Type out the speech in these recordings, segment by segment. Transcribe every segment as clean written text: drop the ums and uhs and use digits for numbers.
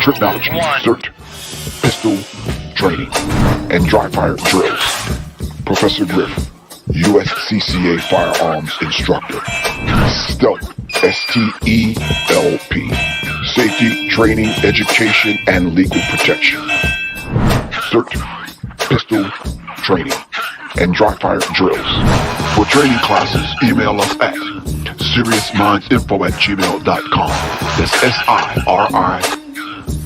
Technology, CERT, pistol training, and dry fire drills. Professor Griff, USCCA Firearms Instructor. Stealth, STELP. Safety, training, education, and legal protection. CERT, pistol training, and dry fire drills. For training classes, email us at seriousminds@gmail.com. That's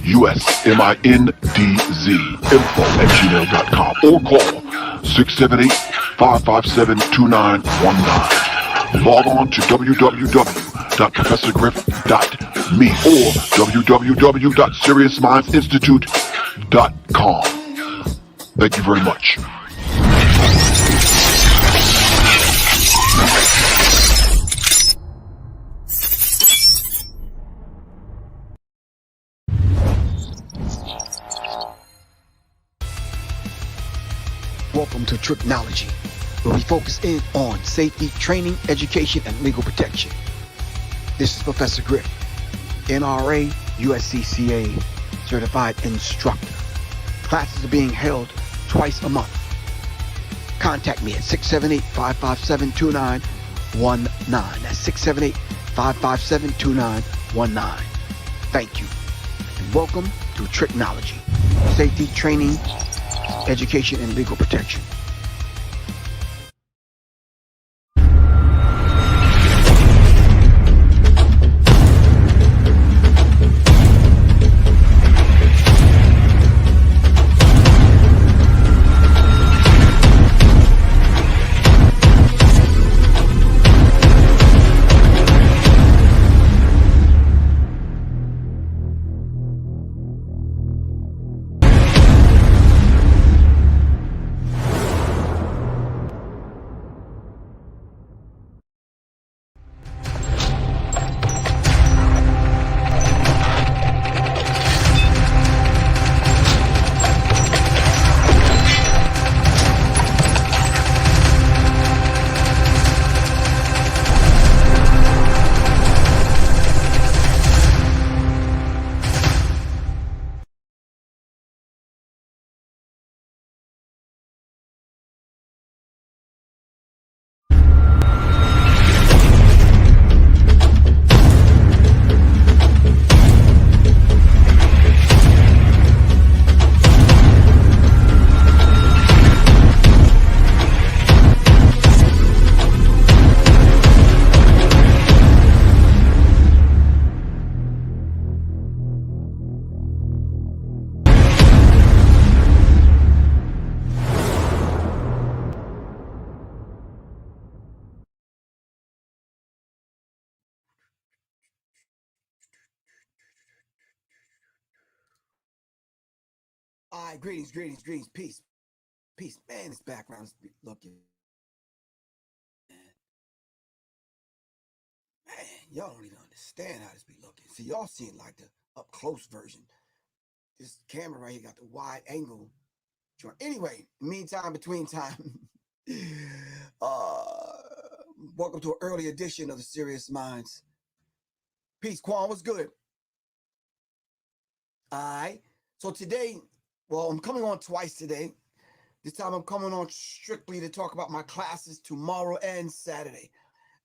SIRIUSMINDZ info@gmail.com, or call 678-557-2919. Log on to www.professorgriff.me or www.seriousmindsinstitute.com. Thank you very much. Welcome to Technology, where we focus in on safety, training, education, and legal protection. This is Professor Griff, NRA, USCCA certified instructor. Classes are being held twice a month. Contact me at 678-557-2919. That's 678-557-2919. Thank you, and welcome to Technology, safety, training, education, and legal protection. All right, greetings, peace. Man, this background is looking. Man, y'all don't even understand how this be looking. See, y'all seeing like the up close version. This camera right here got the wide angle. Anyway, between time, welcome to an early edition of the Serious Minds. Peace, Quan, what's good? All right, so today, well, I'm coming on twice today. This time I'm coming on strictly to talk about my classes tomorrow and Saturday.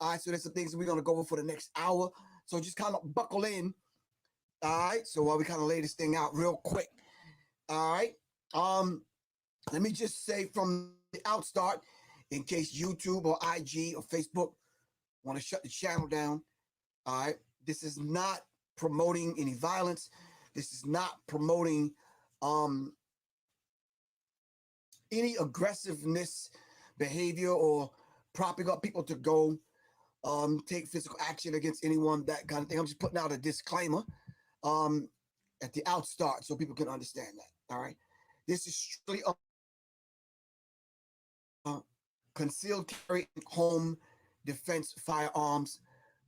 All right, so there's some things that we're going to go over for the next hour. So just kind of buckle in. All right, so while we kind of lay this thing out real quick. All right, let me just say from the outstart, in case YouTube or IG or Facebook want to shut the channel down. All right, this is not promoting any violence. This is not promoting any aggressiveness behavior or propping up people to go take physical action against anyone, that kind of thing. I'm just putting out a disclaimer at the outstart so people can understand that. All right, this is strictly concealed carry home defense firearms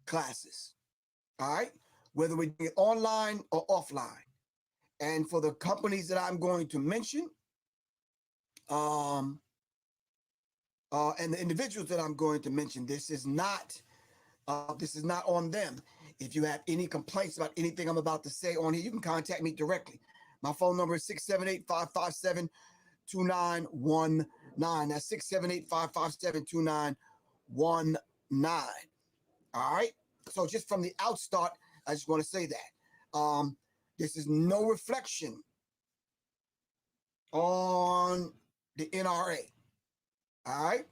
classes. All right, whether we do it online or offline. And for the companies that I'm going to mention, and the individuals that I'm going to mention, this is not This is not on them. If you have any complaints about anything I'm about to say on here, you can contact me directly. My phone number is 678-557-2919. That's 678-557-2919. All right. So just from the outstart, I just want to say that this is no reflection on the NRA. All right.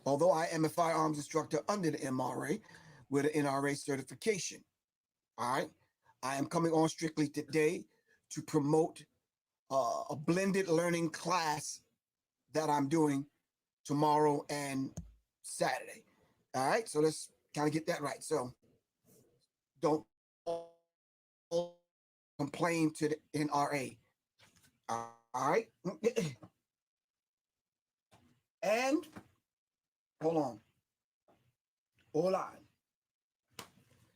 Although I am a firearms instructor under the NRA with an NRA certification. All right. I am coming on strictly today to promote a blended learning class that I'm doing tomorrow and Saturday. All right. So let's kind of get that right. So don't complain to the NRA. All right. And hold on.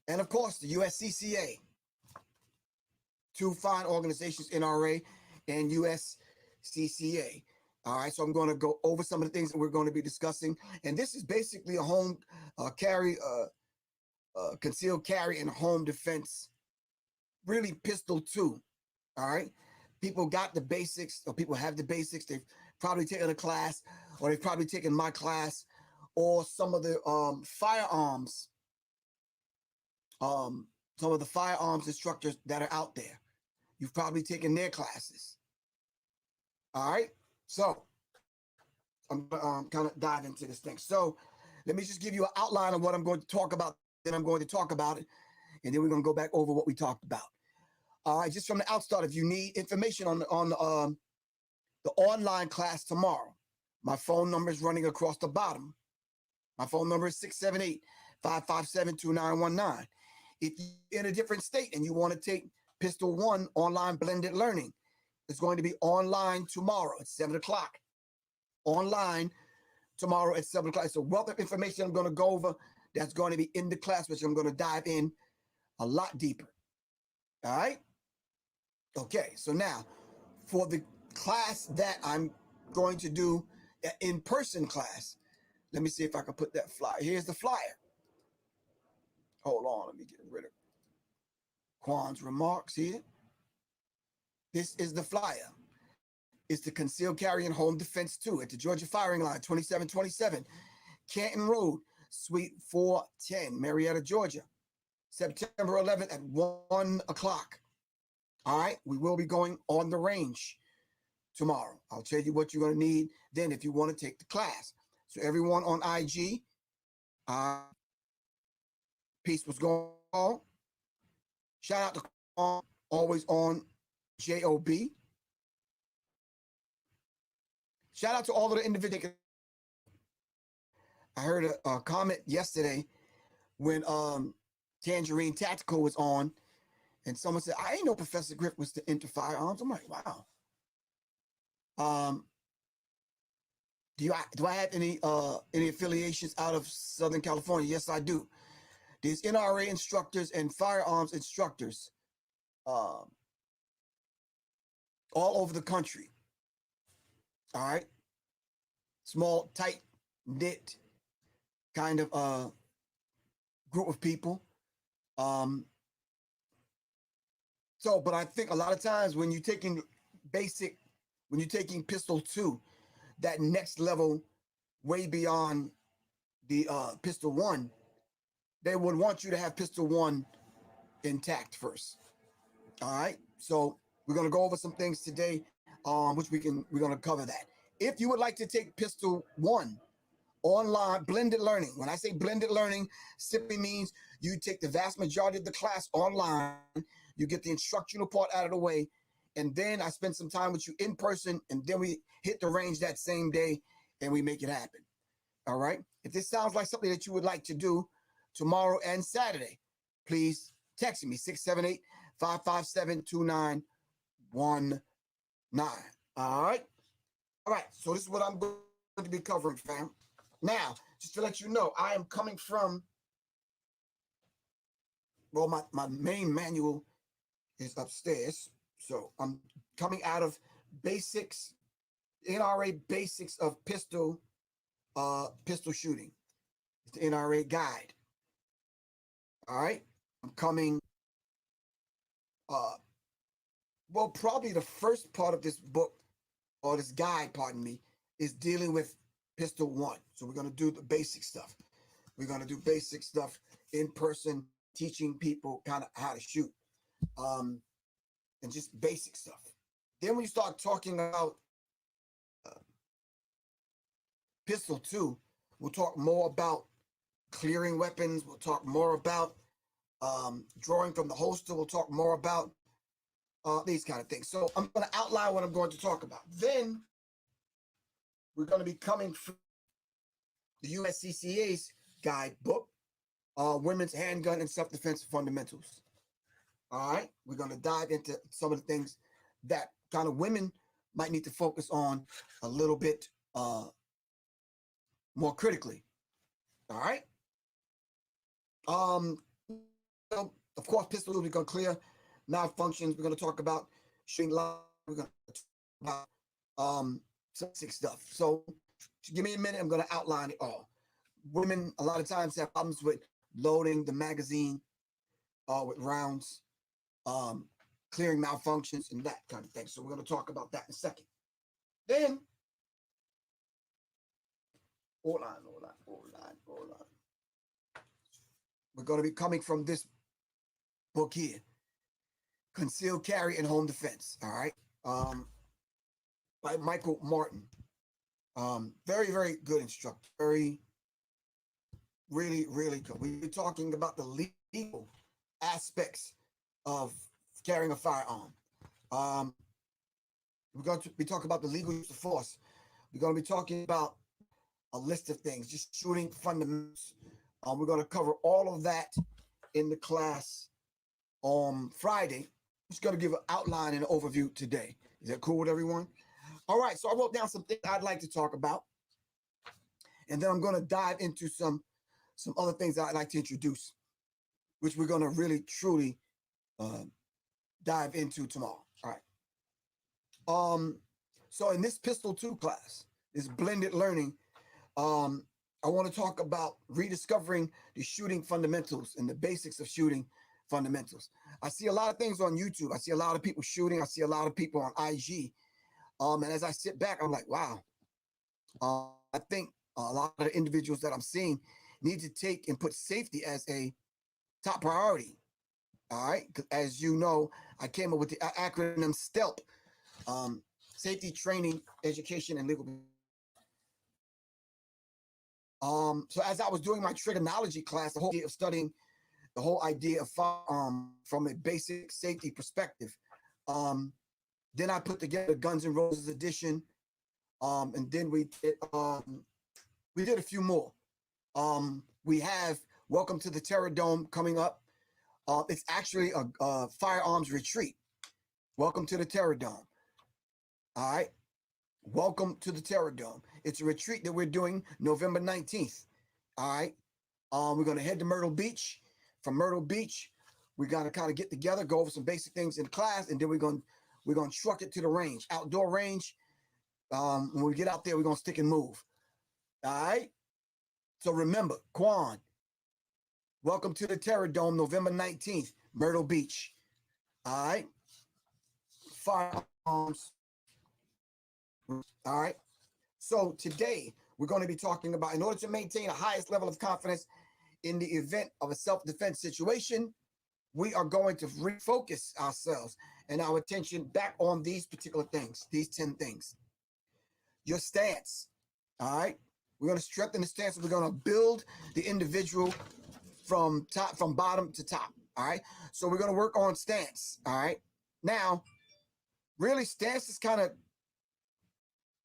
And of course, the USCCA, two fine organizations, NRA and USCCA. All right, so I'm going to go over some of the things that we're going to be discussing. And this is basically a home carry, concealed carry and home defense, really pistol too. All right, people got the basics, or people have the basics. They've probably taken a class, or they've probably taken my class, or some of the firearms, some of the firearms instructors that are out there. You've probably taken their classes. All right, so I'm kind of dive into this thing. So let me just give you an outline of what I'm going to talk about. Then I'm going to talk about it, and then we're going to go back over what we talked about. All right, just from the outstart, if you need information on the online class tomorrow, my phone number is running across the bottom. My phone number is 678-557-2919. If you're in a different state and you want to take Pistol 1 online blended learning, it's going to be online tomorrow at 7 o'clock. Online tomorrow at 7 o'clock. It's a wealth of information I'm going to go over that's going to be in the class, which I'm going to dive in a lot deeper. All right? Okay, so now for the class that I'm going to do, an in-person class, let me see if I can put that flyer. Here's the flyer. Hold on, let me get rid of Quan's remarks here. This is the flyer. It's the Concealed Carry and Home Defense 2 at the Georgia Firing Line, 2727 Canton Road, Suite 410, Marietta, Georgia, September 11th at 1 o'clock. All right, we will be going on the range tomorrow. I'll tell you what you're going to need then if you want to take the class. So everyone on IG, peace was going on. Shout out to always on JOB. Shout out to all of the individuals. I heard a comment yesterday when Tangerine Tactical was on, and someone said, I didn't know Professor Griff was into firearms. I'm like, wow. Do I have any affiliations out of Southern California? Yes, I do. There's NRA instructors and firearms instructors all over the country. All right. Small, tight knit kind of group of people. But I think a lot of times when you're taking Pistol 2, that next level, way beyond the Pistol 1, they would want you to have Pistol 1 intact first. All right. So we're going to go over some things today, which we're going to cover that. If you would like to take Pistol 1 online blended learning, when I say blended learning, simply means you take the vast majority of the class online, you get the instructional part out of the way, and then I spend some time with you in person, and then we hit the range that same day and we make it happen. All right. If this sounds like something that you would like to do tomorrow and Saturday, please text me 678-557-2919. All right. All right. So this is what I'm going to be covering, fam. Now, just to let you know, I am coming from, well, my main manual is upstairs. So I'm coming out of basics, NRA basics of pistol shooting. It's the NRA guide. All right. I'm coming, well, probably the first part of this book, or this guide, pardon me, is dealing with pistol one. So we're going to do the basic stuff. We're going to do basic stuff in person, teaching people kind of how to shoot, and just basic stuff. Then when you start talking about pistol two, we'll talk more about clearing weapons. We'll talk more about drawing from the holster. We'll talk more about these kind of things. So I'm going to outline what I'm going to talk about. Then we're going to be coming from the USCCA's guidebook, Women's Handgun and Self-Defense Fundamentals. All right, we're going to dive into some of the things that kind of women might need to focus on a little bit more critically. All right. Of course, pistols, we're going to clear malfunctions. We're going to talk about shooting live. We're going to talk about some basic stuff. So give me a minute. I'm going to outline it all. Women, a lot of times, have problems with loading the magazine with rounds, clearing malfunctions, and that kind of thing. So we're going to talk about that in a second. Then, hold on. We're going to be coming from this book here, Conceal, Carry, and Home Defense. All right, by Michael Martin. Very, very good instructor. Really good. We're talking about the legal aspects of carrying a firearm. We're going to be talking about the legal use of force. We're going to be talking about a list of things, just shooting fundamentals. We're going to cover all of that in the class on Friday. I'm just going to give an outline and an overview today. Is that cool with everyone? All right, so I wrote down some things I'd like to talk about, and then I'm going to dive into some other things that I'd like to introduce, which we're going to really, truly dive into tomorrow. All right. So in this Pistol 2 class, this blended learning, I want to talk about rediscovering the shooting fundamentals and the basics of shooting fundamentals. I see a lot of things on YouTube. I see a lot of people shooting. I see a lot of people on IG. And as I sit back, I'm like, wow. I think a lot of the individuals that I'm seeing need to take and put safety as a top priority. All right. As you know, I came up with the acronym STELP, Safety, Training, Education, and Legal. So as I was doing my trigonology class, the whole idea of studying the whole idea of from a basic safety perspective, then I put together Guns N' Roses edition, and then we did a few more. We have Welcome to the Terror Dome coming up. It's actually a firearms retreat. Welcome to the Terror Dome. All right. Welcome to the Terror Dome. It's a retreat that we're doing November 19th. All right. We're going to head to Myrtle Beach. From Myrtle Beach, we're going to kind of get together, go over some basic things in class, and then we're going to truck it to the range, outdoor range. When we get out there, we're going to stick and move. All right. So remember, Quan, welcome to the Terror Dome, November 19th, Myrtle Beach. All right. Firearms. All right. So today we're going to be talking about, in order to maintain a highest level of confidence in the event of a self-defense situation, we are going to refocus ourselves and our attention back on these particular things, these 10 things. Your stance. All right. We're going to strengthen the stance. We're going to build the individual from bottom to top. All right. So we're going to work on stance. All right. Now, really, stance is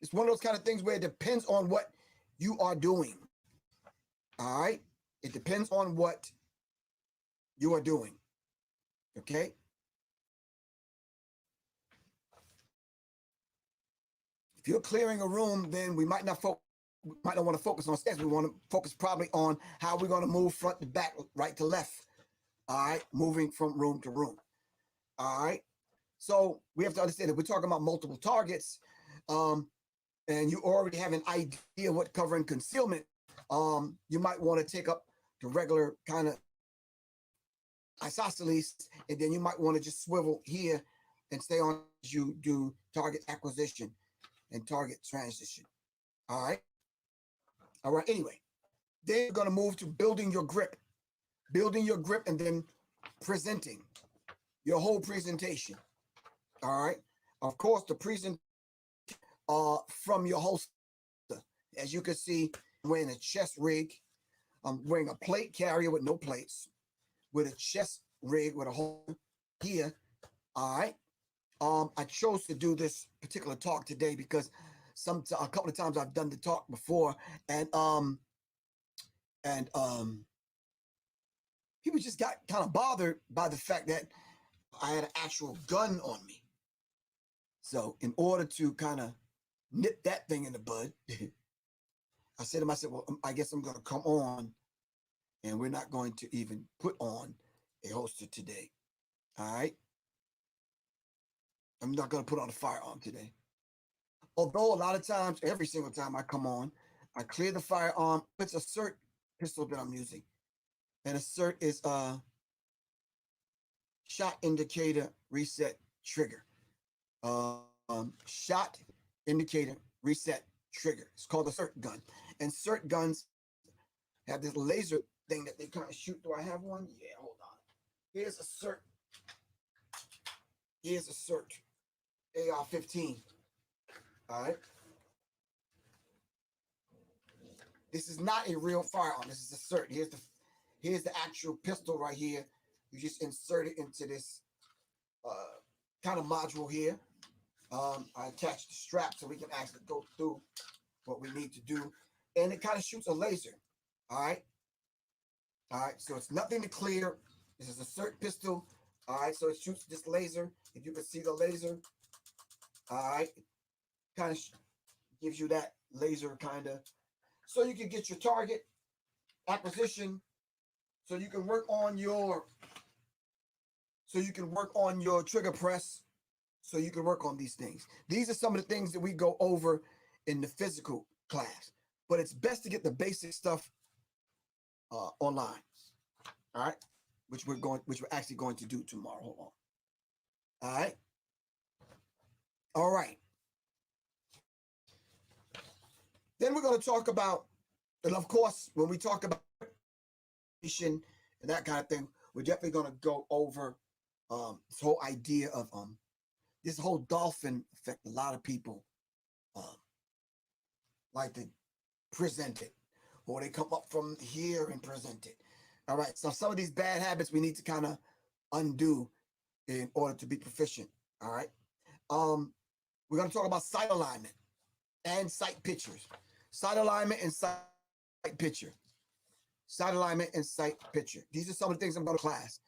it's one of those kind of things where it depends on what you are doing. All right. It depends on what you are doing. Okay. If you're clearing a room, then we might not want to focus on stance. We want to focus probably on how we're going to move front to back, right to left. All right. Moving from room to room. All right. So we have to understand that we're talking about multiple targets. And you already have an idea what covering concealment, you might want to take up the regular kind of isosceles, and then you might want to just swivel here and stay on as you do target acquisition and target transition. All right. All right. Anyway, then you're going to move to building your grip, and then presenting your whole presentation. All right. Of course, the present from your holster. As you can see, I'm wearing a chest rig. I'm wearing a plate carrier with no plates, with a chest rig with a hole here. All right. I chose to do this particular talk today because a couple of times I've done the talk before, and people just got kind of bothered by the fact that I had an actual gun on me. So in order to kind of nip that thing in the bud, I said to myself, well, I guess I'm going to come on, and we're not going to even put on a holster today. All right. I'm not going to put on a firearm today. Although a lot of times, every single time I come on, I clear the firearm. It's a CERT pistol that I'm using. And a CERT is a shot indicator reset trigger. Shot indicator reset trigger. It's called a CERT gun. And CERT guns have this laser thing that they kind of shoot. Do I have one? Yeah, hold on. Here's a CERT. Here's a CERT AR-15. All right. This is not a real firearm. This is a CERT. Here's the actual pistol right here. You just insert it into this kind of module here. I attached the strap so we can actually go through what we need to do. And it kind of shoots a laser. All right. All right. So it's nothing to clear. This is a CERT pistol. All right. So it shoots this laser. If you can see the laser. All right. It kind of gives you that laser kind of. So you can get your target acquisition. So you can work on your. So you can work on your trigger press. So you can work on these things. These are some of the things that we go over in the physical class. But it's best to get the basic stuff online. All right, which we're actually going to do tomorrow. Hold on. All right. All right. Then we're going to talk about, and of course, when we talk about and that kind of thing, we're definitely going to go over this whole idea of this whole dolphin effect. A lot of people like to present it, or they come up from here and present it. All right. So some of these bad habits we need to kind of undo in order to be proficient. All right. We're going to talk about sight alignment and sight pictures. Sight alignment and sight picture. Sight alignment and sight picture. These are some of the things I'm going to class.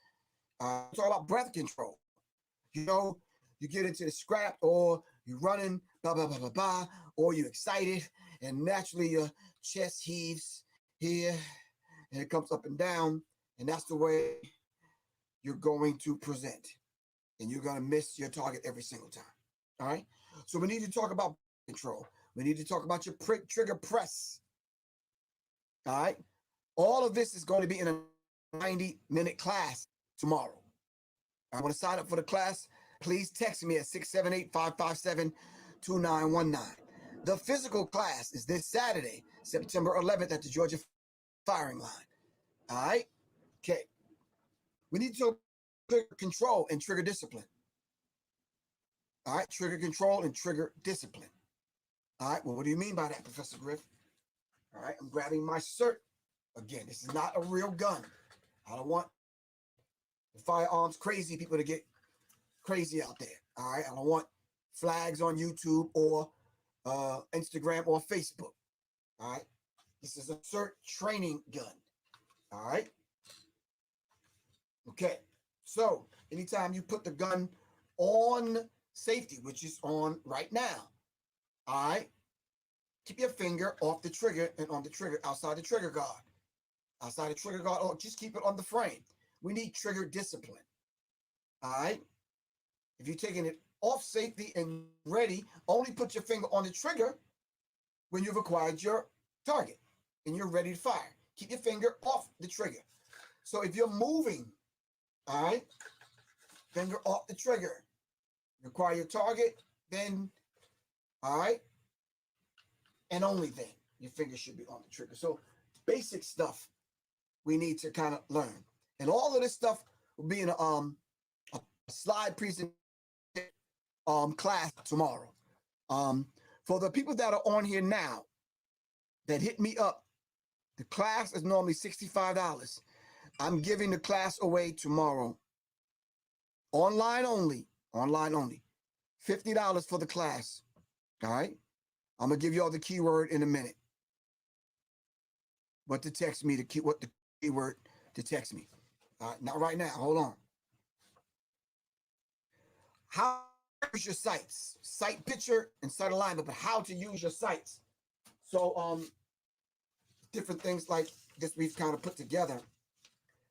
Talk about breath control. You know, you get into the scrap, or you're running, blah, blah, blah, blah, blah, or you're excited, and naturally your chest heaves here, and it comes up and down, and that's the way you're going to present. And you're going to miss your target every single time. All right? So we need to talk about control. We need to talk about your trigger press. All right? All of this is going to be in a 90-minute class tomorrow. I want to sign up for the class. Please text me at 678-557-2919. The physical class is this Saturday, September 11th at the Georgia firing line. All right? Okay. We need to trigger control and trigger discipline. All right? Trigger control and trigger discipline. All right? Well, what do you mean by that, Professor Griff? All right? I'm grabbing my CERT. Again, this is not a real gun. I don't want the firearms crazy people to get crazy out there. All right? I don't want flags on YouTube or Instagram or Facebook. All right? This is a CERT training gun. All right? Okay. So anytime you put the gun on safety, which is on right now, all right, keep your finger off the trigger and on the trigger, outside the trigger guard. Outside the trigger guard, or just keep it on the frame. We need trigger discipline. All right? If you're taking it off safety and ready, only put your finger on the trigger when you've acquired your target and you're ready to fire. Keep your finger off the trigger. So if you're moving All right. Finger off the trigger. Require your target, then, all right, and only then your finger should be on the trigger. So basic stuff we need to kind of learn. And all of this stuff will be in a slide presentation class tomorrow. For the people that are on here now that hit me up, the class is normally $65. I'm giving the class away tomorrow. Online only. Online only. $50 for the class. All right. I'm gonna give you all the keyword in a minute. What to text me, what the keyword to text me. All right, not right now. Hold on. How to use your sites, site picture and site alignment, but how to use your sites. So different things like this we've kind of put together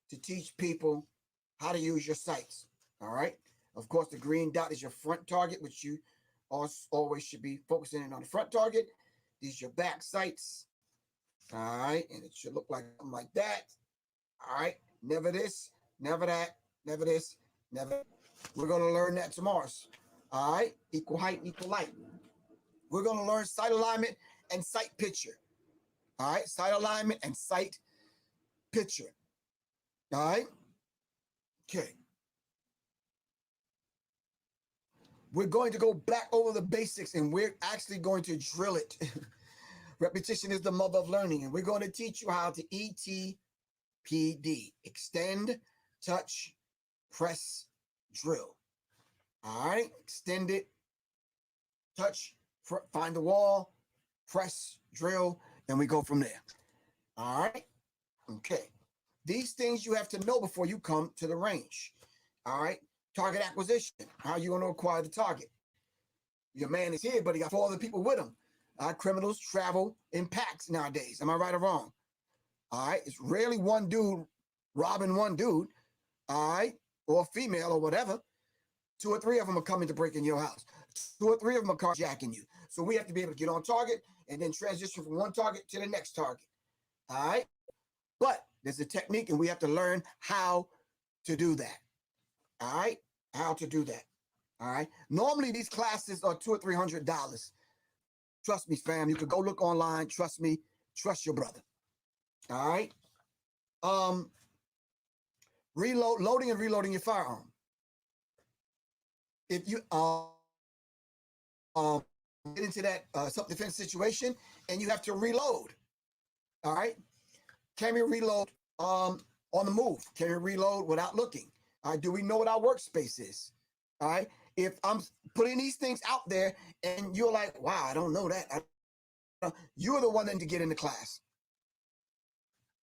to teach people how to use your sites. All right. Of course, the green dot is your front target, which you always should be focusing in on the front target. These are your back sites. All right. And it should look like something like that. All right. Never this, never that, never this, never that. We're going to learn that tomorrow. All right. Equal height, equal light. We're going to learn site alignment and site picture. All right. Site alignment and site picture. All right. Okay. We're going to go back over the basics and we're actually going to drill it. Repetition is the mother of learning. And we're going to teach you how to ETPD. Extend, touch, press, drill. All right. Extend it, touch, find the wall, press, drill, and we go from there. All right. Okay. These things you have to know before you come to the range. All right. Target acquisition. How you going to acquire the target? Your man is here, but he got 4 other people with him. Criminals travel in packs nowadays. Am I right or wrong? All right. It's rarely one dude robbing one dude. All right. Or female or whatever. 2 or 3 of them are coming to break in your house. 2 or 3 of them are carjacking you. So we have to be able to get on target and then transition from one target to the next target. All right. But there's a technique and we have to learn how to do that. All right. How to do that. All right. Normally these classes are $200 or $300. Trust me, fam. You could go look online. Trust me. Trust your brother. All right. Loading and reloading your firearm. If you get into that self-defense situation and you have to reload. All right. Can we reload on the move? Can we reload without looking? All right. Do we know what our workspace is? All right. If I'm putting these things out there and you're like, wow, I don't know that. You're the one that need to get into class.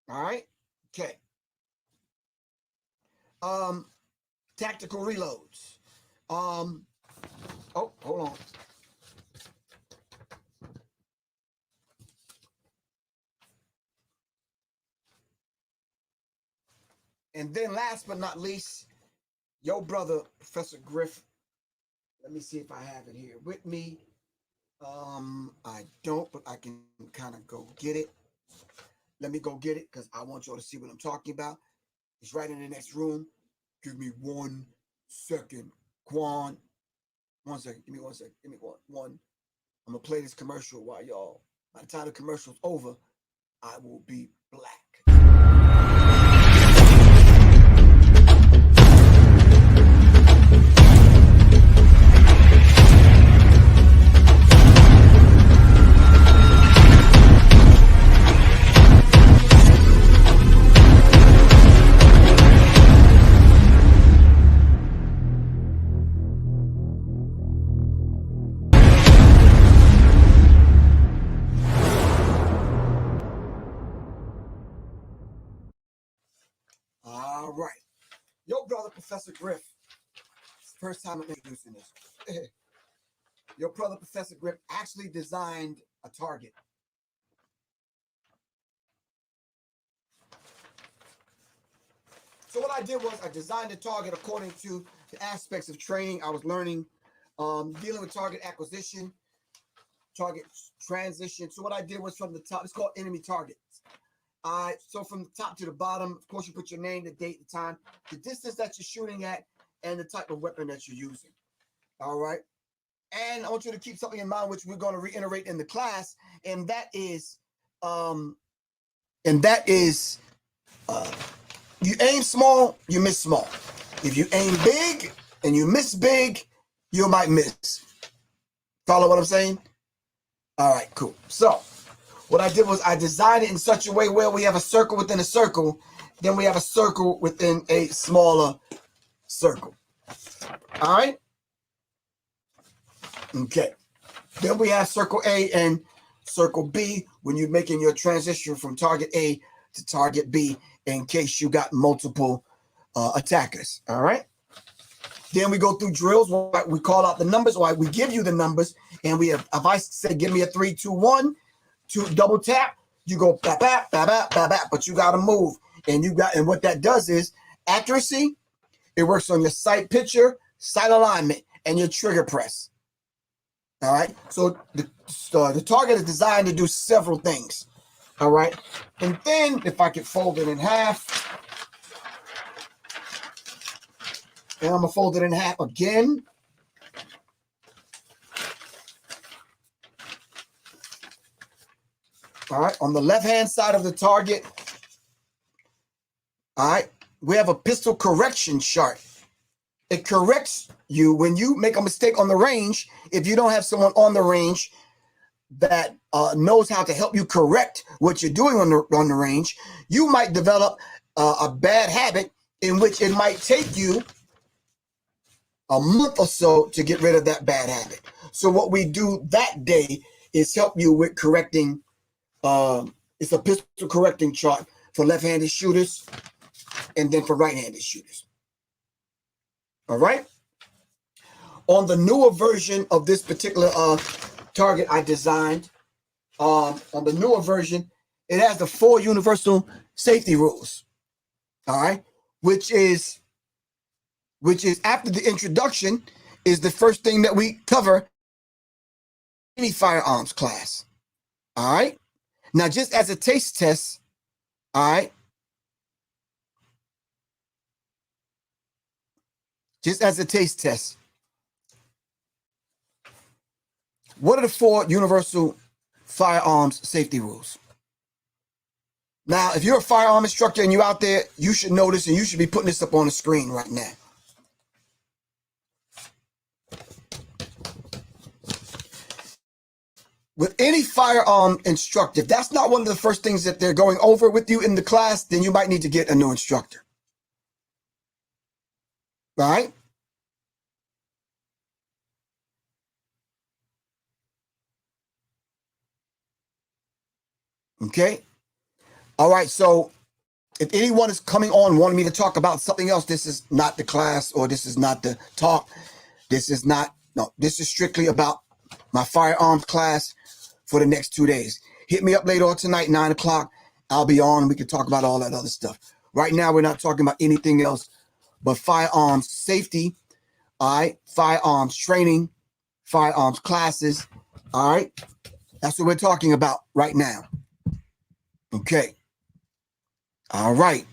All right. Okay. Tactical reloads. Oh, hold on. And then last but not least, your brother, Professor Griff. Let me see if I have it here with me. I don't, but I can kind of go get it. Let me go get it because I want y'all to see what I'm talking about. It's right in the next room. Give me 1 second, Quan. 1 second. Give me 1 second. Give me one. I'm going to play this commercial while y'all, by the time the commercial's over, I will be black. All right. Your brother, Professor Griff. First time I'm introducing this. Your brother, Professor Griff, actually designed a target. So what I did was I designed a target according to the aspects of training I was learning, dealing with target acquisition, target transition. So what I did was from the top, it's called enemy targets. All right, so from the top to the bottom, of course, you put your name, the date, the time, the distance that you're shooting at, and the type of weapon that you're using. All right. And I want you to keep something in mind, which we're going to reiterate in the class, and that is, you aim small, you miss small. If you aim big and you miss big, you might miss. Follow what I'm saying? All right, cool. So what I did was I designed it in such a way where we have a circle within a circle, then we have a circle within a smaller circle. All right? Okay. Then we have circle A and circle B when you're making your transition from target A to target B in case you got multiple attackers. All right. Then we go through drills. We call out the numbers, or we give you the numbers, and we have. If I say give me a 3, 2, 1, to double tap, you go bap bap bap bap bap bap, but you got to move, and what that does is accuracy. It works on your sight picture, sight alignment, and your trigger press. All right. So the target is designed to do several things. All right. And then if I could fold it in half, and I'm going to fold it in half again. All right. On the left-hand side of the target, all right, we have a pistol correction chart. It corrects you when you make a mistake on the range. If you don't have someone on the range that knows how to help you correct what you're doing on the range, you might develop a bad habit in which it might take you a month or so to get rid of that bad habit. So what we do that day is help you with correcting. It's a pistol correcting chart for left-handed shooters and then for right-handed shooters. All right. On the newer version of this particular target I designed, on the newer version, it has the 4 universal safety rules. All right, which is after the introduction is the first thing that we cover any firearms class. All right. Now, just as a taste test, all right. Just as a taste test, what are the 4 universal firearms safety rules? Now, if you're a firearm instructor and you're out there, you should know this, and you should be putting this up on the screen right now. With any firearm instructor, if that's not one of the first things that they're going over with you in the class, then you might need to get a new instructor. Right? Okay. All right. So if anyone is coming on wanting me to talk about something else, this is not the class, or this is not the talk. This is strictly about my firearms class for the next 2 days. Hit me up later on tonight, 9 o'clock. I'll be on. We can talk about all that other stuff. Right now, we're not talking about anything else but firearms safety, all right, firearms training, firearms classes, all right. That's what we're talking about right now. Okay. All right.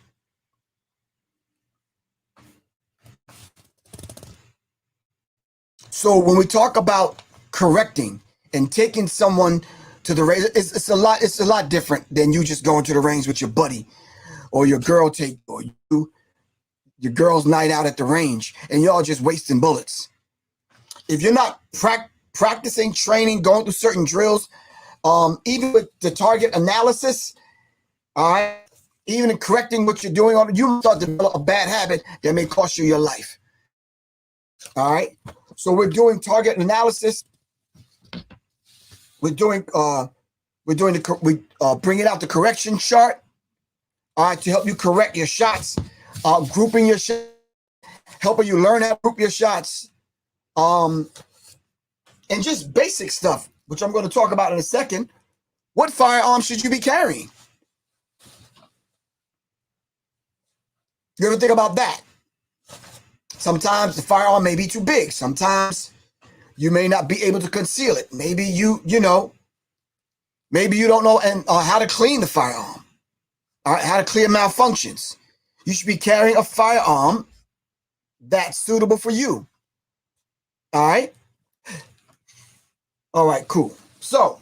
So when we talk about correcting and taking someone to the range, it's a lot different than you just going to the range with your buddy or your girl or your girl's night out at the range and y'all just wasting bullets. If you're not practicing, training, going through certain drills, even with the target analysis, all right, even in correcting what you're doing, you start to develop a bad habit that may cost you your life. All right. So we're doing target analysis. We're bringing out the correction chart, all right, to help you correct your shots, grouping your shots, helping you learn how to group your shots, and just basic stuff, which I'm going to talk about in a second. What firearm should you be carrying? You ever think about that? Sometimes the firearm may be too big. Sometimes you may not be able to conceal it. Maybe maybe you don't know how to clean the firearm. All right, how to clear malfunctions. You should be carrying a firearm that's suitable for you. All right. All right, cool. So,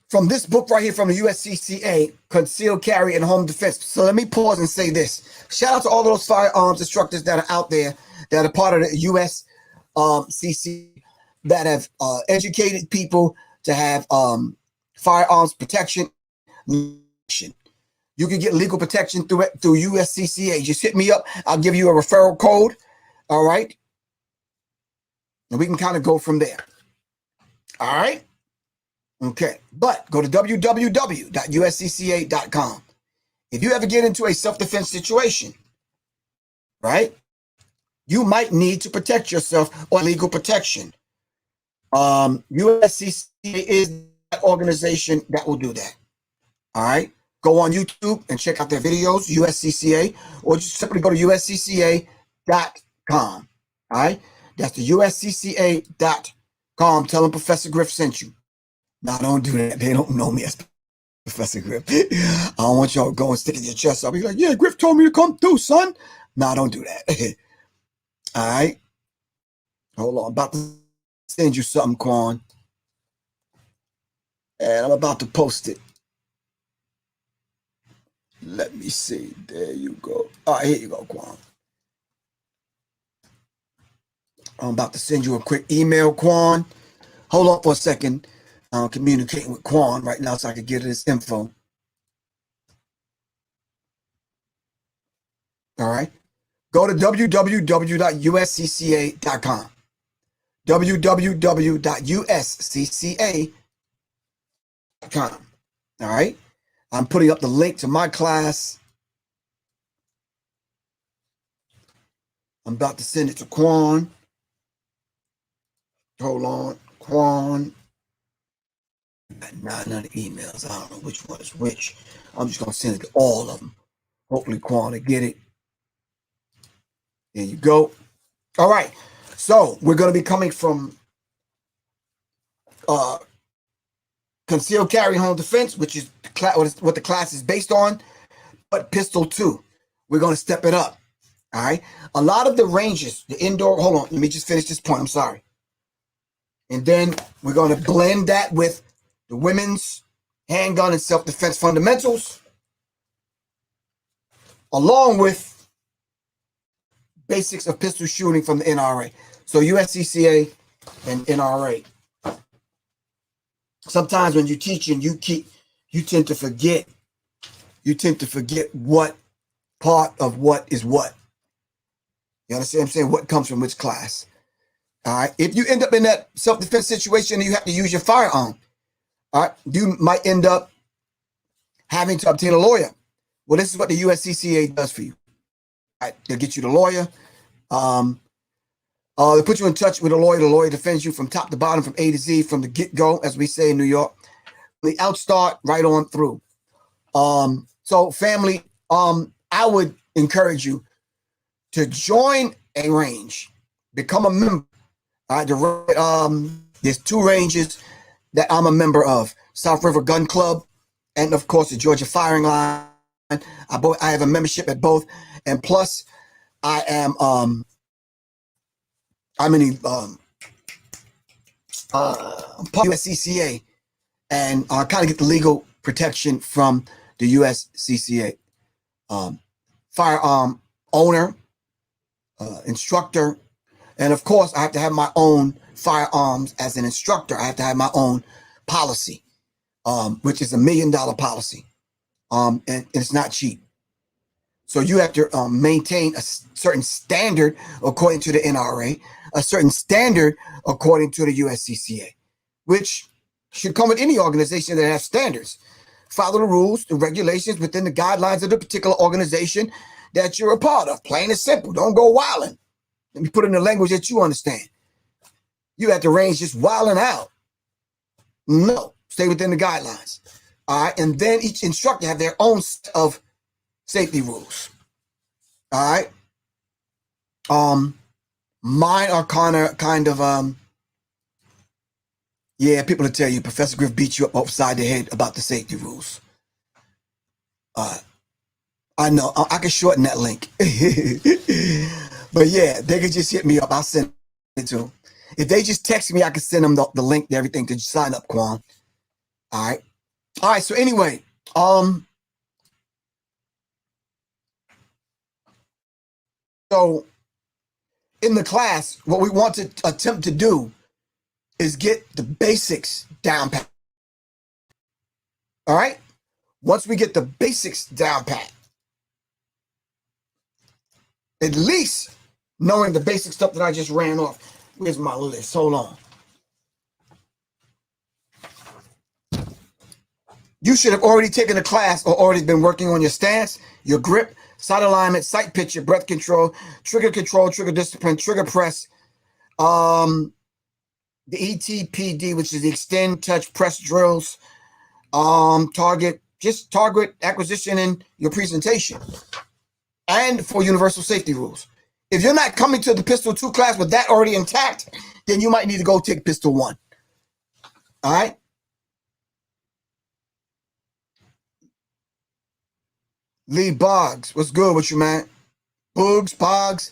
from this book right here from the USCCA, Conceal, Carry, and Home Defense. So let me pause and say this. Shout out to all of those firearms instructors that are out there that are part of the USCC that have educated people to have firearms protection. You can get legal protection through USCCA. Just hit me up. I'll give you a referral code. All right. And we can kind of go from there. All right. Okay. But go to www.uscca.com. If you ever get into a self-defense situation, right, you might need to protect yourself or legal protection. USCCA is that organization that will do that. All right. Go on YouTube and check out their videos, USCCA, or just simply go to uscca.com. All right. That's the uscca.com. Tell them Professor Griff sent you. No, don't do that. They don't know me as Professor Griff. I don't want y'all to go and stick in your chest. I'll be like, yeah, Griff told me to come through, son. No, don't do that. All right. Hold on. I'm about to send you something, Quan. And I'm about to post it. Let me see. There you go. All right, here you go, Quan. I'm about to send you a quick email, Quan. Hold on for a second. I'm communicating with Quan right now so I can get his info. All right. Go to www.uscca.com. www.uscca.com. All right. I'm putting up the link to my class. I'm about to send it to Quan. Hold on. Quan. Got 900 emails. I don't know which one is which. I'm just going to send it to all of them. Hopefully Quan will get it. There you go. All right. So we're going to be coming from Conceal, Carry, Home Defense, which is what the class is based on, but Pistol 2. We're going to step it up. All right. A lot of the ranges, the indoor, hold on. Let me just finish this point. I'm sorry. And then we're going to blend that with the women's handgun and self-defense fundamentals, along with basics of pistol shooting from the NRA. So USCCA and NRA. Sometimes when you're teaching, you tend to forget. You tend to forget what part of what is what. You understand what I'm saying? What comes from which class. All right. If you end up in that self-defense situation and you have to use your firearm, all right, you might end up having to obtain a lawyer. Well, this is what the USCCA does for you. All right, they'll get you the lawyer. They put you in touch with a lawyer. The lawyer defends you from top to bottom, from A to Z, from the get-go, as we say in New York. The outstart right on through. So family, I would encourage you to join a range, become a member. All right, there's 2 ranges that I'm a member of: South River Gun Club, and of course the Georgia Firing Line. I have a membership at both, and plus I am I'm in USCCA, and I kind of get the legal protection from the USCCA. Firearm owner, instructor, and of course I have to have my own firearms as an instructor. I have to have my own policy, which is $1 million policy, and it's not cheap. So you have to maintain a certain standard according to the NRA, a certain standard according to the USCCA, which should come with any organization that has standards. Follow the rules, the regulations within the guidelines of the particular organization that you're a part of. Plain and simple. Don't go wilding. Let me put it in the language that you understand. You have to range just wilding out. No, stay within the guidelines. All right, and then each instructor have their own set of safety rules. All right. Mine are kind of Yeah, people will tell you Professor Griff beat you up upside the head about the safety rules. I know. I can shorten that link. But yeah, they could just hit me up. I'll send it to them. If they just text me, I can send them the link to everything to sign up, Quan. All right. All right. So anyway, so in the class, what we want to attempt to do is get the basics down pat. All right. Once we get the basics down pat, at least knowing the basic stuff that I just ran off. Where's my list? Hold on. You should have already taken a class or already been working on your stance, your grip, sight alignment, sight picture, breath control, trigger discipline, trigger press, the ETPD, which is the extend, touch, press drills, target acquisition in your presentation, and for universal safety rules. If you're not coming to the Pistol 2 class with that already intact, then you might need to go take Pistol 1. All right? Lee Boggs, what's good with you, man? Boggs.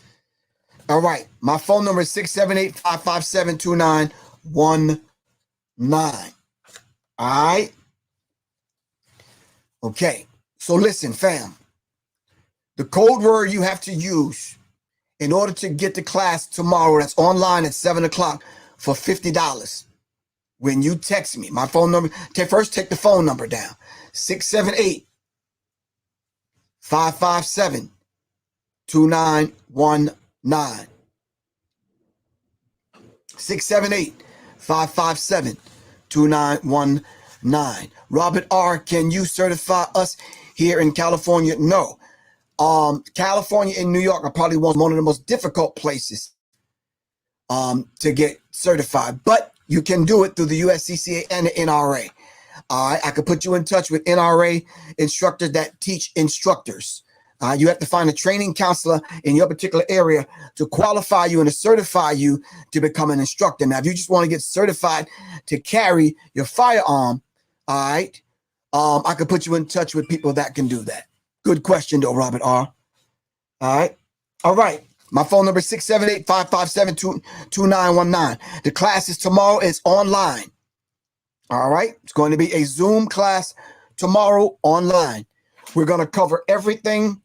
All right. My phone number is 678-557-2919. All right? Okay. So listen, fam. The code word you have to use in order to get to class tomorrow, that's online at 7 o'clock for $50. When you text me, my phone number, first take the phone number down. 678-557-2919. 678-557-2919. Robert R., can you certify us here in California? No. California and New York are probably one of the most difficult places to get certified, but you can do it through the USCCA and the NRA. All right, I could put you in touch with NRA instructors that teach instructors. You have to find a training counselor in your particular area to qualify you and to certify you to become an instructor. Now, if you just want to get certified to carry your firearm, all right, I could put you in touch with people that can do that. Good question, though, Robert R. All right. All right. My phone number is 678-557-2919. The class is tomorrow. It's online. All right. It's going to be a Zoom class tomorrow online. We're going to cover everything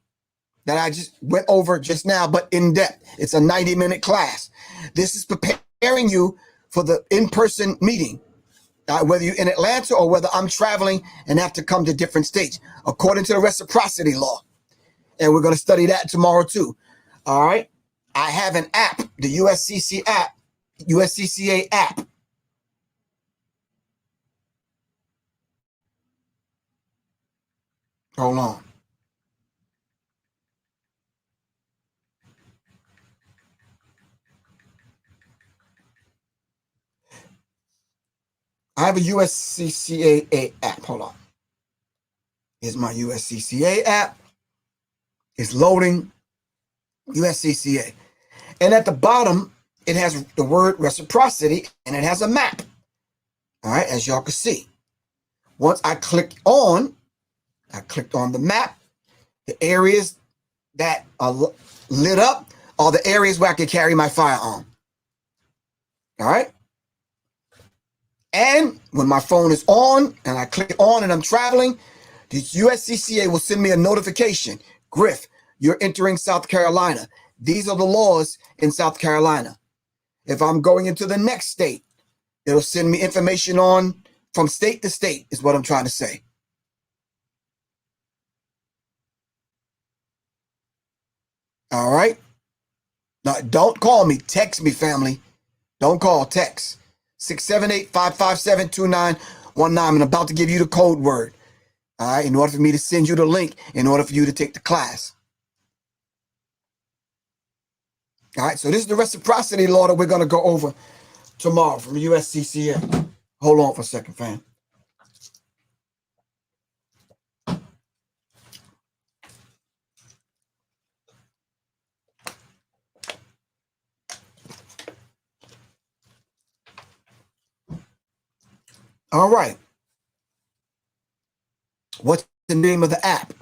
that I just went over just now, but in depth. It's a 90-minute class. This is preparing you for the in-person meeting, whether you're in Atlanta or whether I'm traveling and have to come to different states, according to the reciprocity law. And we're going to study that tomorrow too. All right. I have an app, the USCC app, USCCA app. Hold on. I have a USCCA app. Hold on. Here's my USCCA app. It's loading. USCCA. And at the bottom, it has the word reciprocity and it has a map. All right, as y'all can see. Once I clicked on the map. The areas that are lit up are the areas where I can carry my firearm. All right. And when my phone is on and I click on and I'm traveling, the USCCA will send me a notification. Griff, you're entering South Carolina. These are the laws in South Carolina. If I'm going into the next state, it'll send me information on from state to state is what I'm trying to say. All right. Now, don't call me. Text me, family. Don't call. Text. 678-557-2919. I'm about to give you the code word. All right. In order for me to send you the link, in order for you to take the class. All right. So this is the reciprocity law that we're going to go over tomorrow from USCCA. Hold on for a second, fam. All right. What's the name of the app?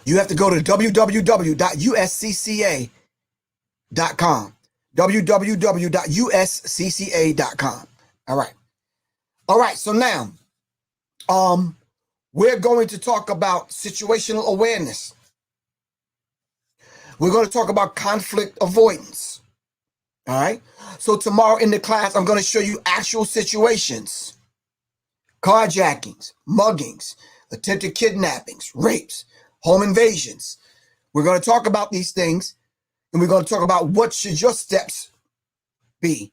You have to go to www.uscca.com. www.uscca.com. All right. All right. So now, we're going to talk about situational awareness. We're going to talk about conflict avoidance. All right. So tomorrow in the class, I'm going to show you actual situations: carjackings, muggings, attempted kidnappings, rapes, home invasions. We're going to talk about these things, and we're going to talk about what should your steps be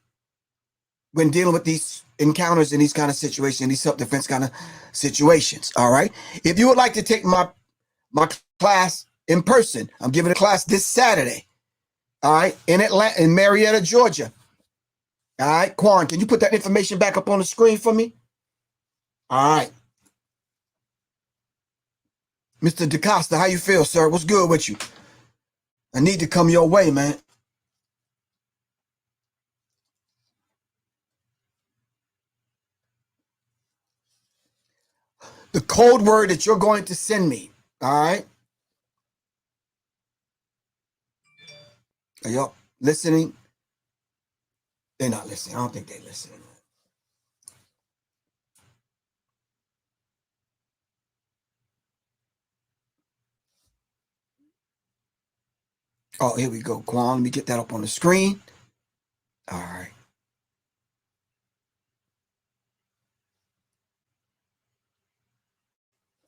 when dealing with these encounters in these kind of situations, these self-defense kind of situations. All right. If you would like to take my class in person, I'm giving a class this Saturday. All right. In Atlanta, in Marietta, Georgia. All right. Quan, can you put that information back up on the screen for me? All right. Mr. DaCosta, how you feel, sir? What's good with you? I need to come your way, man. The code word that you're going to send me, all right? Are y'all listening? They're not listening. I don't think they're listening. Oh, here we go, Quan. Let me get that up on the screen. All right.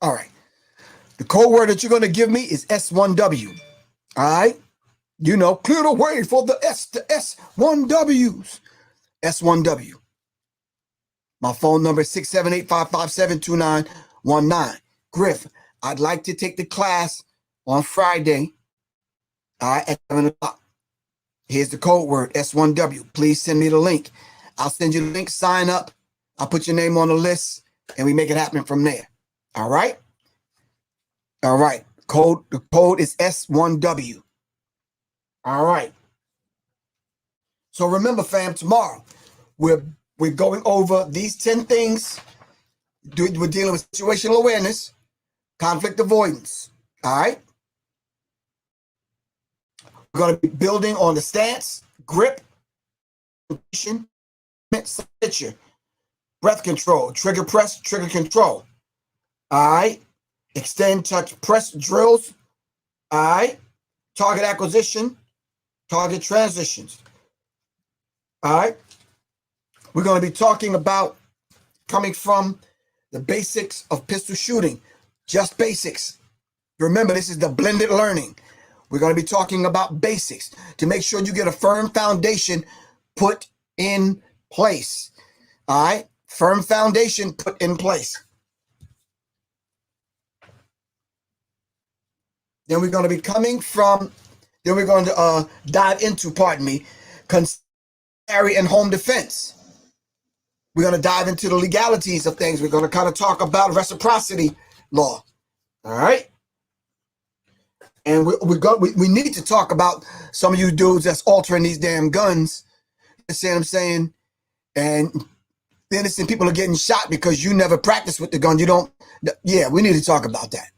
All right. The code word that you're going to give me is S1W. All right. You know, clear the way for the S1Ws. S1W. My phone number is 678-557-2919. Griff, I'd like to take the class on Friday, all right, at 7 o'clock. Here's the code word, S1W. Please send me the link. I'll send you the link, sign up. I'll put your name on the list, and we make it happen from there. All right? All right. The code is S1W. All right. So remember, fam, tomorrow we're going over these 10 things. We're dealing with situational awareness, conflict avoidance. All right. We're going to be building on the stance, grip, signature, breath control, trigger press, trigger control. All right. Extend, touch, press drills. All right. Target acquisition, target transitions. All right. We're going to be talking about coming from the basics of pistol shooting, just basics. Remember, this is the blended learning. We're going to be talking about basics to make sure you get a firm foundation put in place. All right. Firm foundation put in place. Then we're going to be dive into, carry and home defense. We're going to dive into the legalities of things. We're going to kind of talk about reciprocity law. All right. And we need to talk about some of you dudes that's altering these damn guns. You see what I'm saying? And innocent people are getting shot because you never practiced with the gun. Yeah, we need to talk about that.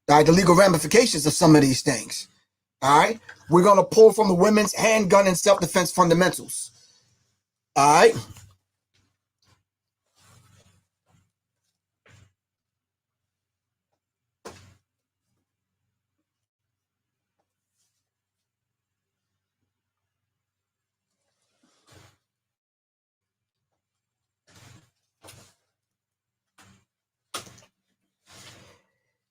All right, the legal ramifications of some of these things. All right, we're going to pull from the women's handgun and self-defense fundamentals. All right.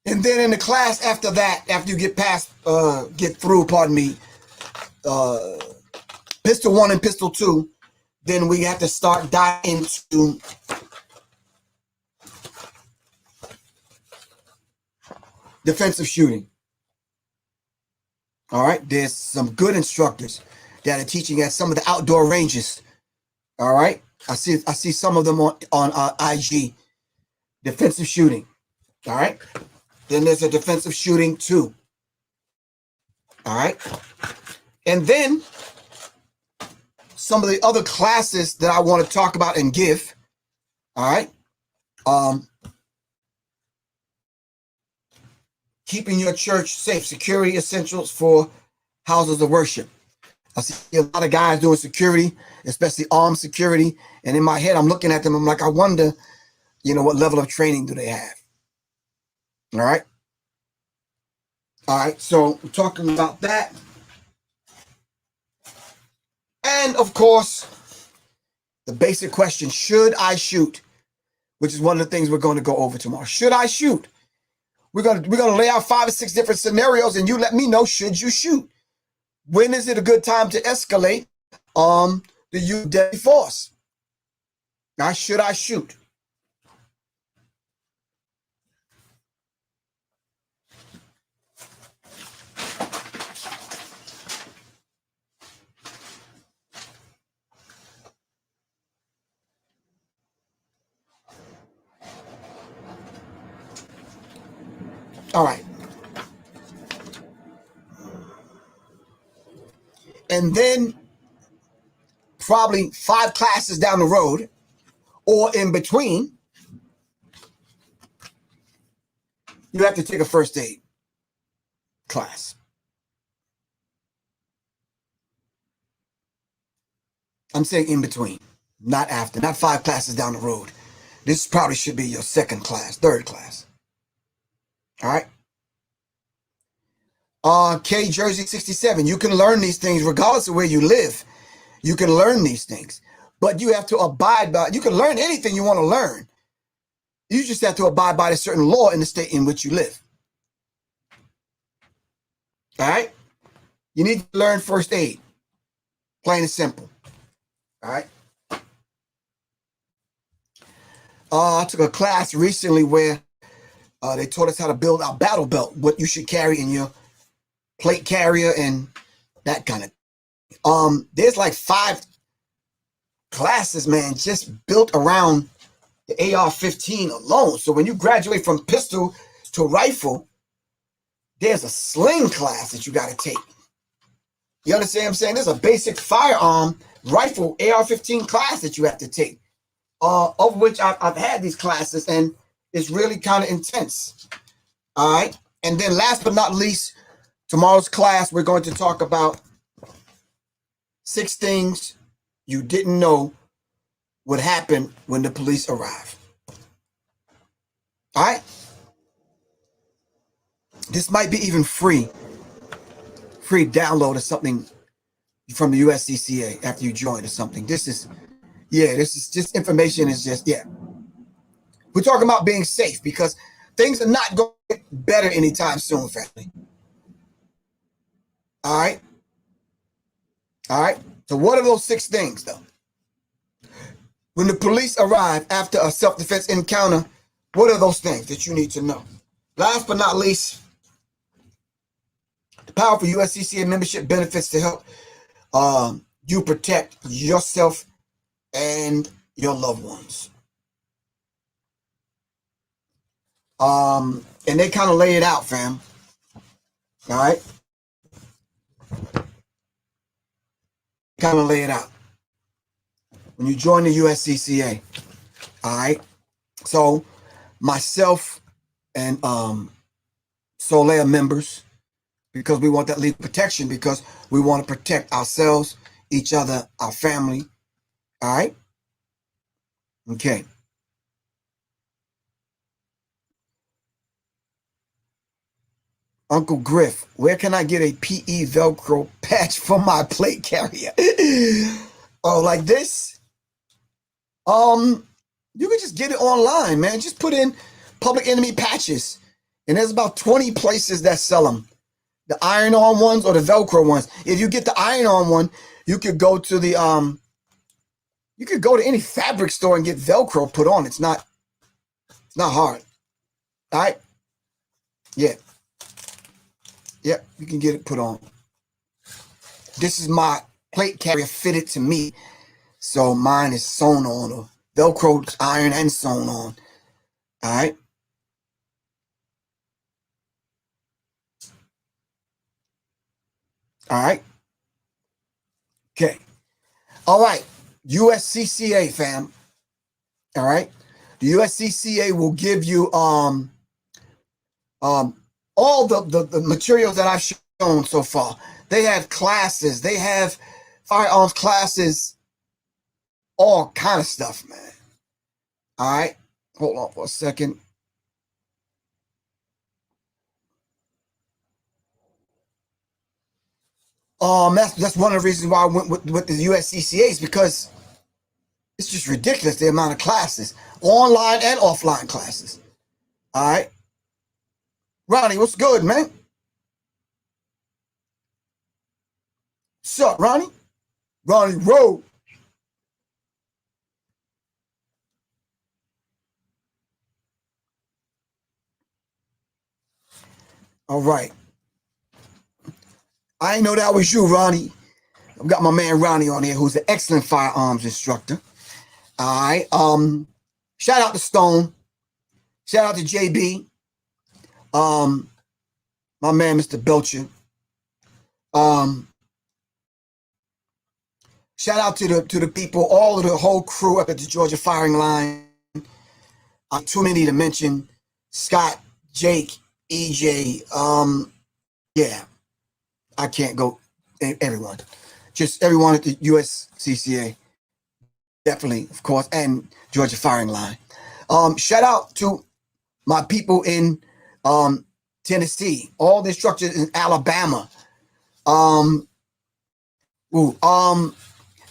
And then in the class after that, after you get through, pistol 1 and pistol 2, then we have to start diving into defensive shooting. All right. There's some good instructors that are teaching at some of the outdoor ranges. All right. I see some of them on IG. Defensive shooting. All right. Then there's a defensive shooting 2. All right. And then some of the other classes that I want to talk about and give. All right. Keeping your church safe, security essentials for houses of worship. I see a lot of guys doing security, especially armed security. And in my head, I'm looking at them. I'm like, I wonder, what level of training do they have? All right. All right. So we're talking about that. And of course, the basic question, should I shoot? Which is one of the things we're going to go over tomorrow. Should I shoot? We're gonna lay out 5 or 6 different scenarios, and you let me know, should you shoot? When is it a good time to escalate the use of deadly force? Now, should I shoot? All right. And then probably 5 classes down the road or in between, you have to take a first aid class. I'm saying in between, not after, not 5 classes down the road. This probably should be your 2nd class, 3rd class. All right. K Jersey 67. You can learn these things regardless of where you live. You can learn these things, but you have to abide by. You can learn anything you want to learn. You just have to abide by a certain law in the state in which you live. All right. You need to learn first aid. Plain and simple. All right. I took a class recently where they taught us how to build our battle belt, what you should carry in your plate carrier and that kind of thing. There's like 5 classes, man, just built around the AR-15 alone. So when you graduate from pistol to rifle, there's a sling class that you got to take. You understand what I'm saying? There's a basic firearm rifle AR-15 class that you have to take, of which I've had these classes, and it's really kind of intense. All right. And then last but not least, tomorrow's class, we're going to talk about 6 things you didn't know would happen when the police arrive. All right. This might be even free download or something from the USCCA after you join or something. This is just information is just, We're talking about being safe because things are not going to get better anytime soon, family. All right. All right. So what are those 6 things, though? When the police arrive after a self-defense encounter, what are those things that you need to know? Last but not least, the powerful USCCA membership benefits to help you protect yourself and your loved ones. And they kind of lay it out, fam. All right. Kind of lay it out. When you join the USCCA, all right. So myself and Solea members, because we want that legal protection, because we want to protect ourselves, each other, our family. All right. Okay. Uncle Griff, where can I get a PE Velcro patch for my plate carrier? Oh, like this? You can just get it online, man. Just put in Public Enemy patches. And there's about 20 places that sell them. The iron-on ones or the Velcro ones. If you get the iron-on one, you could go to the you could go to any fabric store and get Velcro put on. It's not hard. All right? Yeah. Yep, you can get it put on. This is my plate carrier fitted to me. So mine is sewn on, or Velcro, iron, and sewn on. All right. All right. Okay. All right. USCCA, fam. All right. The USCCA will give you all the materials that I've shown so far. They have classes. They have firearms classes, all kind of stuff, man. All right. Hold on for a second. That's one of the reasons why I went with the USCCA is because it's just ridiculous, the amount of classes, online and offline classes. All right. Ronnie, what's good, man? What's up, Ronnie? Ronnie Rowe. All right. I didn't know that was you, Ronnie. I've got my man Ronnie on here, who's an excellent firearms instructor. All right. Shout out to Stone. Shout out to JB. My man, Mr. Belcher. Shout out to the people, all of the whole crew up at the Georgia firing line. Too many to mention. Scott, Jake, EJ. Yeah, I can't go. Everyone, just everyone at the USCCA, definitely, of course, and Georgia firing line. Shout out to my people in Tennessee, all the instructors in Alabama.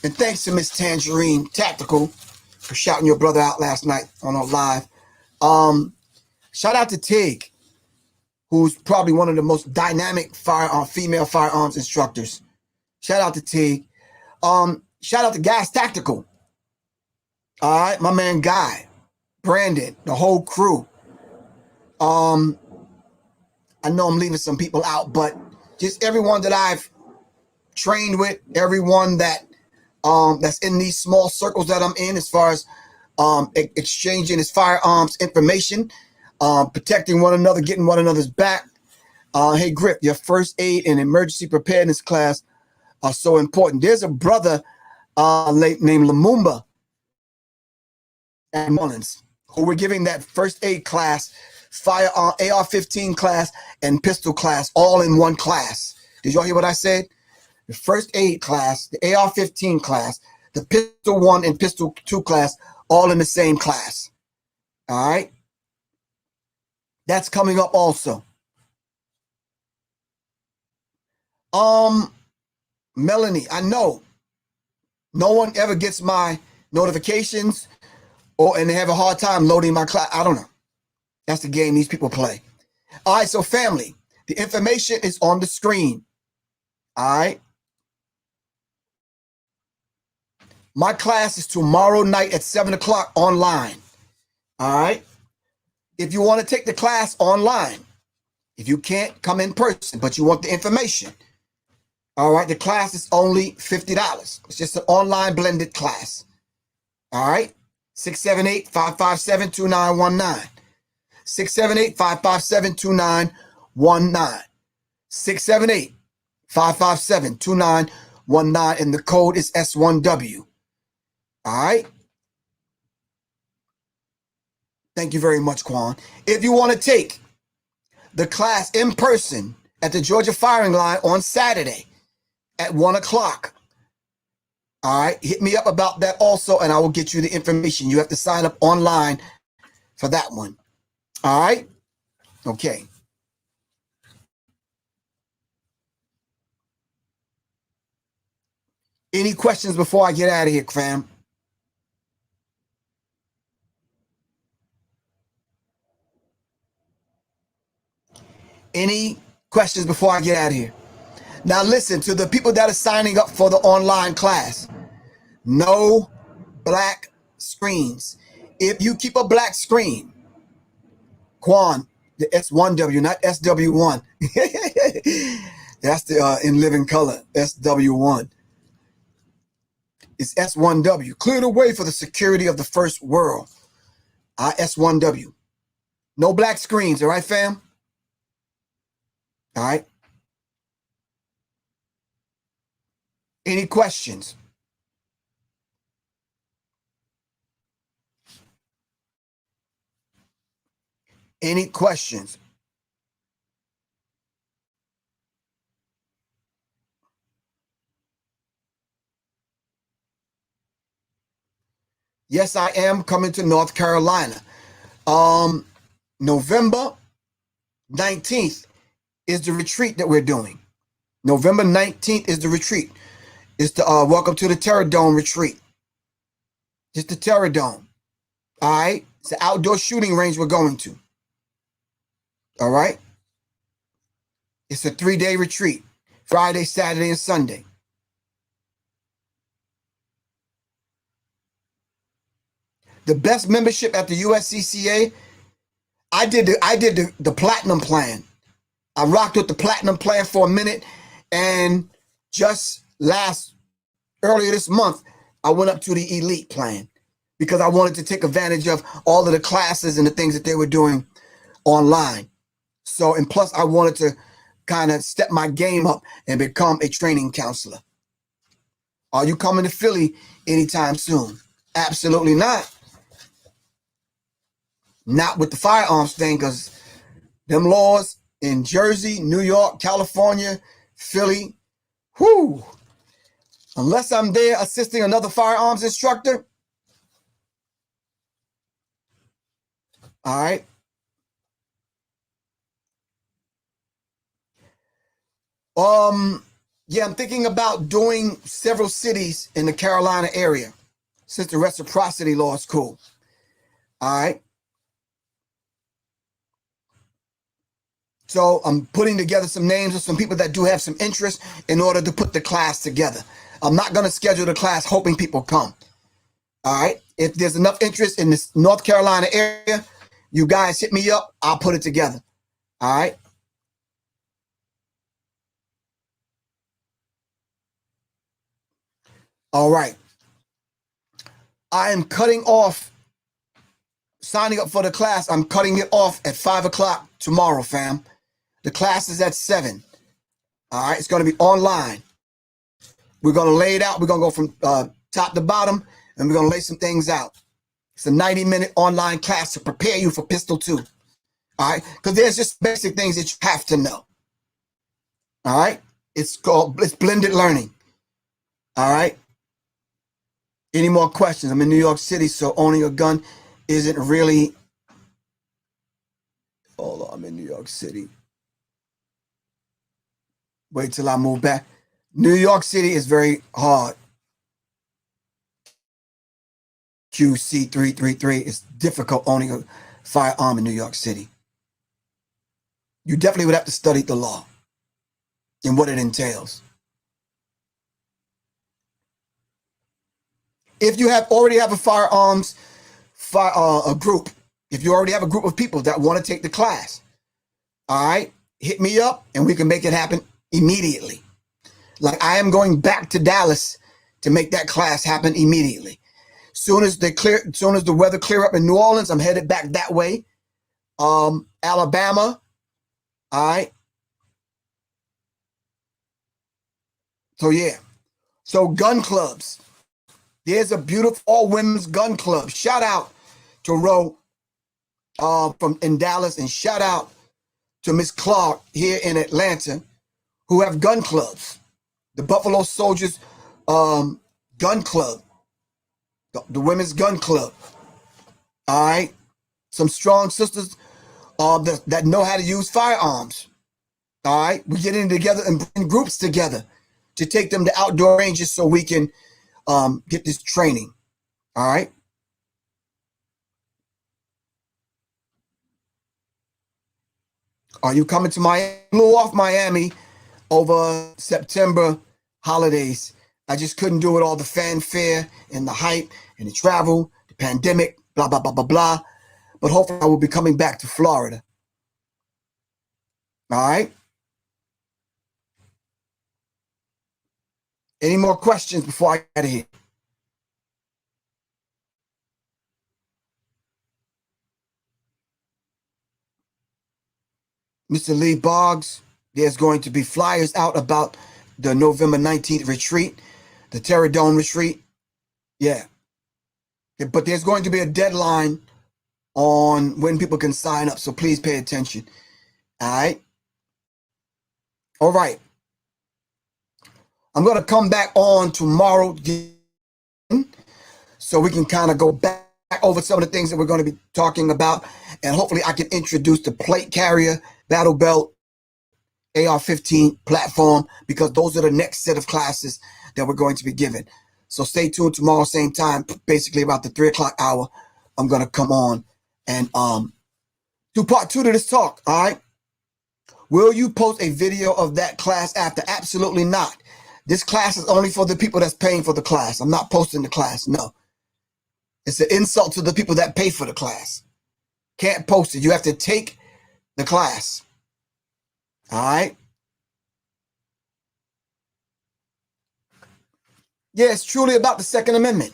And thanks to Miss Tangerine Tactical for shouting your brother out last night on our live. Shout out to Tig, who's probably one of the most dynamic female firearms instructors. Shout out to Tig. Shout out to Gas Tactical. All right, my man Guy, Brandon, the whole crew. I know I'm leaving some people out, but just everyone that I've trained with, everyone that that's in these small circles that I'm in, as far as exchanging his firearms information, protecting one another, getting one another's back. Hey, Griff, your first aid and emergency preparedness class are so important. There's a brother named Lumumba and Mullins who were giving that first aid class, AR-15 class, and pistol class all in one class. Did y'all hear what I said? The first aid class, the AR-15 class, the pistol 1 and pistol 2 class, all in the same class. All right? That's coming up also. Melanie, I know no one ever gets my notifications and they have a hard time loading my class. I don't know. That's the game these people play. All right, so family, the information is on the screen. All right? My class is tomorrow night at 7 o'clock online. All right? If you want to take the class online, if you can't come in person, but you want the information, all right, the class is only $50. It's just an online blended class. All right? 678-557-2919. 678-557-2919. 678-557-2919, and the code is S1W. All right. Thank you very much, Quan. If you want to take the class in person at the Georgia firing line on Saturday at 1 o'clock, all right, hit me up about that also, and I will get you the information. You have to sign up online for that one. All right. Okay. Any questions before I get out of here, fam? Any questions before I get out of here? Now listen, to the people that are signing up for the online class, no black screens. If you keep a black screen, Quan, the S1W, not SW1. That's the in living color, SW1. It's S1W. Clear the way for the security of the first world. S1W. No black screens, all right, fam? All right. Any questions? Any questions? Yes, I am coming to North Carolina. November 19th is the retreat that we're doing. November 19th is the retreat. It's the welcome to the Terror Dome retreat. It's the Terror Dome. All right. It's the outdoor shooting range we're going to. All right. It's a 3-day retreat. Friday, Saturday, and Sunday. The best membership at the USCCA, I did the platinum plan. I rocked with the platinum plan for a minute, and just earlier this month, I went up to the elite plan because I wanted to take advantage of all of the classes and the things that they were doing online. So, and plus I wanted to kind of step my game up and become a training counselor. Are you coming to Philly anytime soon? Absolutely not. Not with the firearms thing, because them laws in Jersey, New York, California, Philly, whoo. Unless I'm there assisting another firearms instructor. All right. Yeah, I'm thinking about doing several cities in the Carolina area since the reciprocity law is cool. All right. So I'm putting together some names of some people that do have some interest in order to put the class together. I'm not going to schedule the class hoping people come. All right. If there's enough interest in this North Carolina area, you guys hit me up. I'll put it together. All right. All right. I am cutting off signing up for the class. I'm cutting it off at 5 o'clock tomorrow, fam. The class is at 7. All right. It's going to be online. We're going to lay it out. We're going to go from top to bottom, and we're going to lay some things out. It's a 90-minute online class to prepare you for Pistol 2. All right. Because there's just basic things that you have to know. All right. It's blended learning. All right. Any more questions? I'm in New York City, so owning a gun isn't really. Hold on, I'm in New York City. Wait till I move back. New York City is very hard. QC333. It's difficult owning a firearm in New York City. You definitely would have to study the law and what it entails. If you already have a firearms a group, if you already have a group of people that want to take the class, all right, hit me up and we can make it happen immediately. Like I am going back to Dallas to make that class happen immediately. Soon as the weather clear up in New Orleans, I'm headed back that way. Alabama, all right. So yeah, so gun clubs. There's a beautiful all-women's gun club. Shout out to Ro in Dallas, and shout out to Miss Clark here in Atlanta, who have gun clubs. The Buffalo Soldiers gun club, the women's gun club. All right, some strong sisters that know how to use firearms. All right, we're getting together and bring groups together to take them to outdoor ranges so we can get this training. All right. Are you coming to Miami? Blew off Miami over September holidays. I just couldn't do it, all the fanfare and the hype and the travel, the pandemic, blah, blah, blah, blah, blah. But hopefully I will be coming back to Florida. All right. Any more questions before I get out of here? Mr. Lee Boggs, there's going to be flyers out about the November 19th retreat, the Terror Dome retreat. Yeah. But there's going to be a deadline on when people can sign up. So please pay attention. All right. All right. I'm going to come back on tomorrow so we can kind of go back over some of the things that we're going to be talking about. And hopefully I can introduce the plate carrier, battle belt, AR-15 platform, because those are the next set of classes that we're going to be giving. So stay tuned tomorrow, same time, basically about the 3 o'clock hour. I'm going to come on and do part 2 to this talk. All right. Will you post a video of that class after? Absolutely not. This class is only for the people that's paying for the class. I'm not posting the class. No. It's an insult to the people that pay for the class. Can't post it. You have to take the class. All right. Yeah, it's truly about the Second Amendment.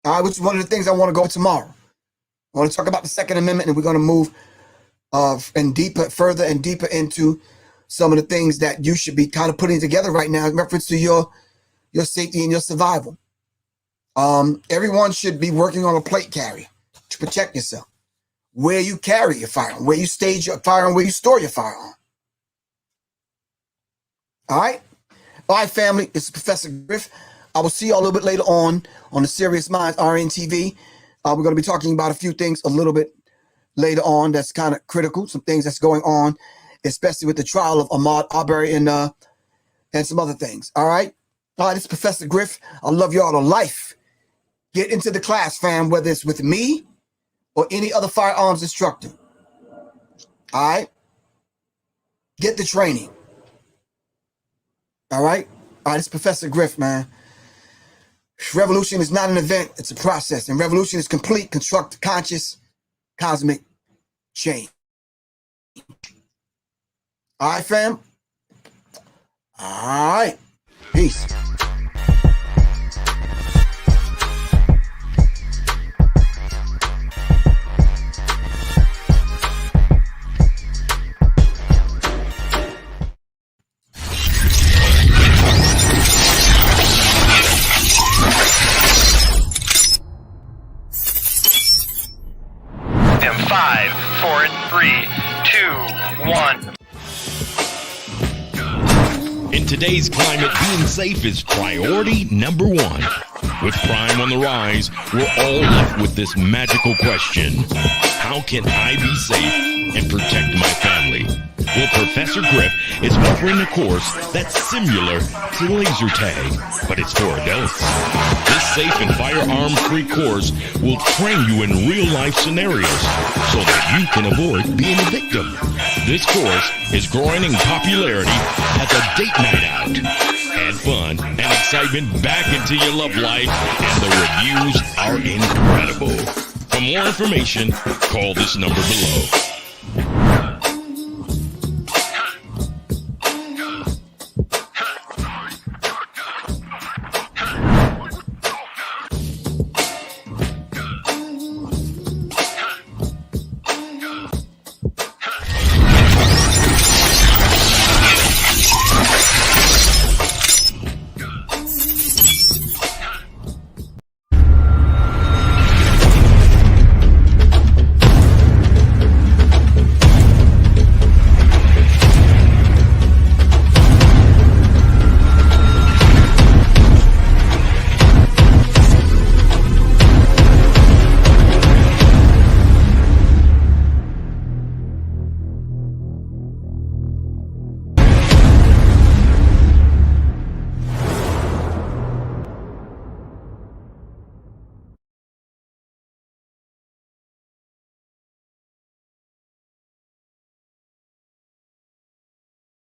All right, which is one of the things I want to go tomorrow. I want to talk about the Second Amendment, and we're going to move further and deeper into some of the things that you should be kind of putting together right now in reference to your safety and your survival. Everyone should be working on a plate carrier to protect yourself. Where you carry your firearm, where you stage your firearm, where you store your firearm. All right? All right, family, this is Professor Griff. I will see you all a little bit later on the Serious Minds RNTV. We're going to be talking about a few things a little bit later on that's kind of critical, some things that's going on, especially with the trial of Ahmaud Arbery and some other things. All right? All right, this is Professor Griff. I love you all to life. Get into the class, fam, whether it's with me or any other firearms instructor. All right? Get the training. All right? All right, it's Professor Griff, man. Revolution is not an event, it's a process. And revolution is complete, constructed, conscious, cosmic change. All right, fam? All right. Peace. In 5, 4, 3, 2, 1. In today's climate, being safe is priority number 1. With crime on the rise, we're all left with this magical question: how can I be safe and protect my family? Well, Professor Griff is offering a course that's similar to laser tag, but it's for adults. This safe and firearm-free course will train you in real-life scenarios so that you can avoid being a victim. This course is growing in popularity as a date night out. Add fun and excitement back into your love life, and the reviews are incredible. For more information, call this number below.